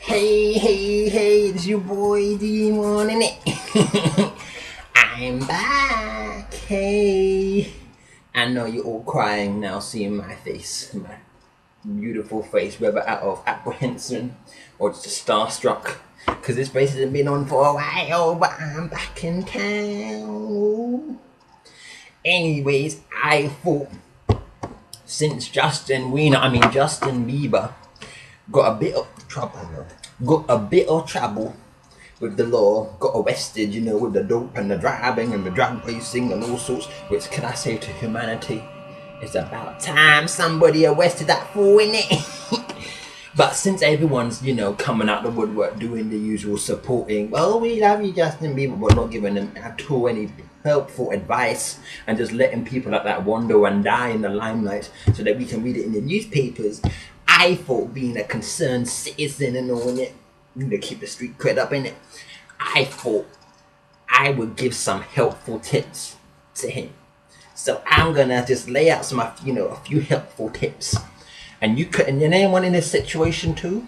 Hey, it's your boy Devon, innit? I'm back. Hey. I know you're all crying now seeing my face, my beautiful face, whether out of apprehension or just starstruck. Because this place hasn't been on for a while, but I'm back in town. Anyways, I thought since Justin Bieber got a bit of trouble with the law, got arrested, with the dope and the driving and the drug racing and all sorts, which can I say to humanity, it's about time somebody arrested that fool, innit? But since everyone's, coming out the woodwork doing the usual supporting, well, we love you, Justin Bieber, but not giving them at all any helpful advice and just letting people like that wander and die in the limelight so that we can read it in the newspapers, I thought, being a concerned citizen and all in it, to keep the street cred up in it, I thought I would give some helpful tips to him. So I'm gonna just lay out some, a few helpful tips. And anyone in this situation too,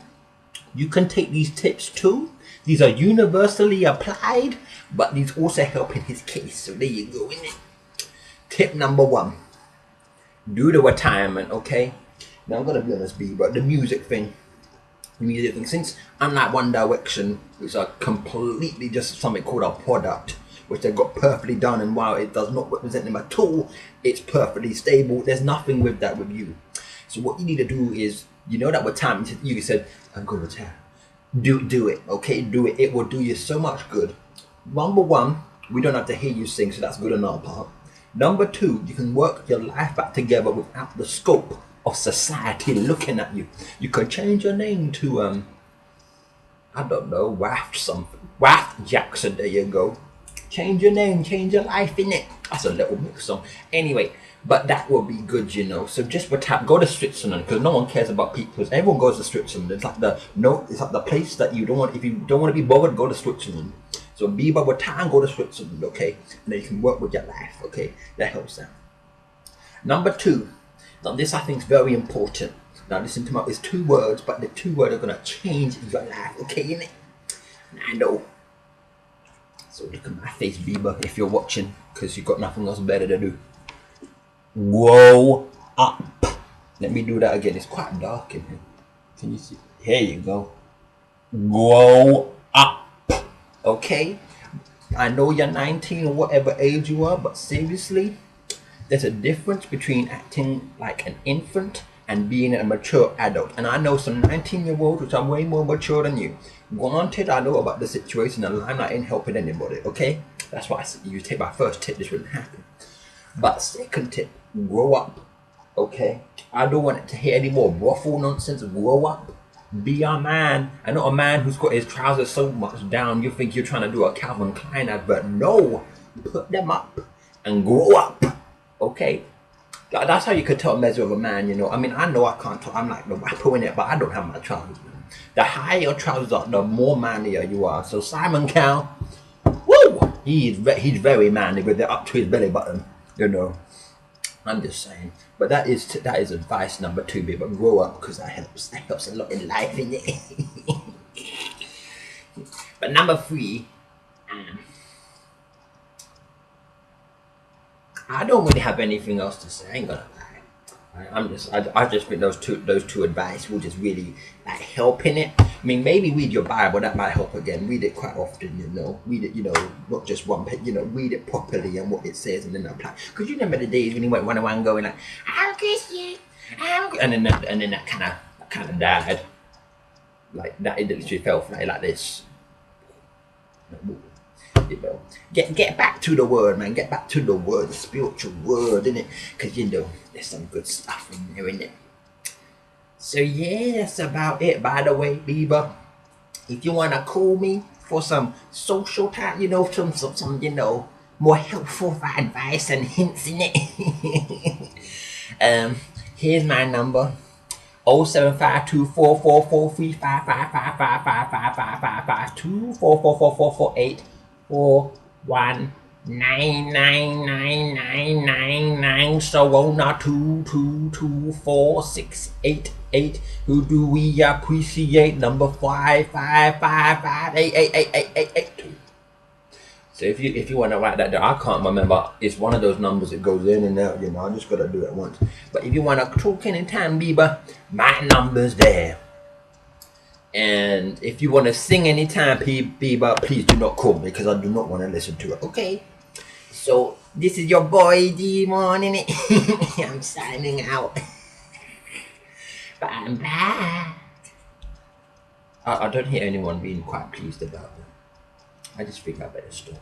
you can take these tips too. These are universally applied, but these also help in his case. So there you go, innit? Tip number 1. Do the retirement, okay? Now I'm gonna be honest, but the music thing, since unlike One Direction, which are completely just something called a product, which they've got perfectly done, and while it does not represent them at all, it's perfectly stable. There's nothing with that with you. So what you need to do is, that with time, you said, I'm going to retire. Do it, okay? Do it. It will do you so much good. Number 1, we don't have to hear you sing, so that's good on our part. Number 2, you can work your life back together without the scope of society looking at you. You could change your name to, I don't know, Waft Jackson, there you go. Change your name, change your life, innit? That's a little mix song. Anyway, but that will be good, So just go to Switzerland, because no one cares about people. Everyone goes to Switzerland. It's like the place that you don't want. If you don't want to be bothered, go to Switzerland. So be with time, go to Switzerland, okay? And then you can work with your life, okay? That helps out. Number 2, now this I think is very important. Now listen to it's 2 words, but the 2 words are gonna change your life, okay? Innit? And I know. So look at my face, Bieber, if you're watching, because you've got nothing else better to do. Grow up. Let me do that again. It's quite dark in here. Can you see? Here you go. Grow up. Okay? I know you're 19 or whatever age you are, but seriously, there's a difference between acting like an infant and being a mature adult. And I know some 19-year-olds which are way more mature than you. Granted, I know about the situation and I'm not in helping anybody, okay? That's why you take my first tip, this wouldn't happen. But second tip, grow up, okay? I don't want to hear any more waffle nonsense. Grow up. Be a man. I'm not a man who's got his trousers so much down you think you're trying to do a Calvin Klein advert. No, put them up and grow up, okay? That's how you could tell a measure of a man, I mean, I know I can't talk. I'm like the rapper in it, but I don't have my trousers, man. The higher your trousers are, the more manlier you are. So Simon Cowell, woo! He's very manly with it up to his belly button, I'm just saying. But that is advice number 2, baby. Grow up, because that helps a lot in life, innit? But number 3, I don't really have anything else to say. I ain't gonna lie. I just think those two advice will just really help in it. I mean, maybe read your Bible, that might help again. Read it quite often, Read it, not just one page, read it properly and what it says and then apply. Because you remember the days when you went running around going like, I'm Christian, and then that kind of died. Like that, it literally fell flat like this. Get back to the word, man. Get back to the word, the spiritual word, innit? Because there's some good stuff in there, innit? So yeah, that's about it. By the way, Bieber, if you wanna call me for some social time, some more helpful advice and hints in it, here's my number. 0752444355555555244444841 99999. So on not 2224688. Who do we appreciate? Number 555588888. So if you want to write that down, I can't remember. It's one of those numbers that goes in and out. You know, I just gotta do it once. But if you want to talk anytime, Bieber, my number's there. And if you want to sing anytime, Bieber, please do not call me because I do not want to listen to it. Okay. So this is your boy Devon, innit? I'm signing out. But I'm back. I don't hear anyone being quite pleased about it. I just think I better stop.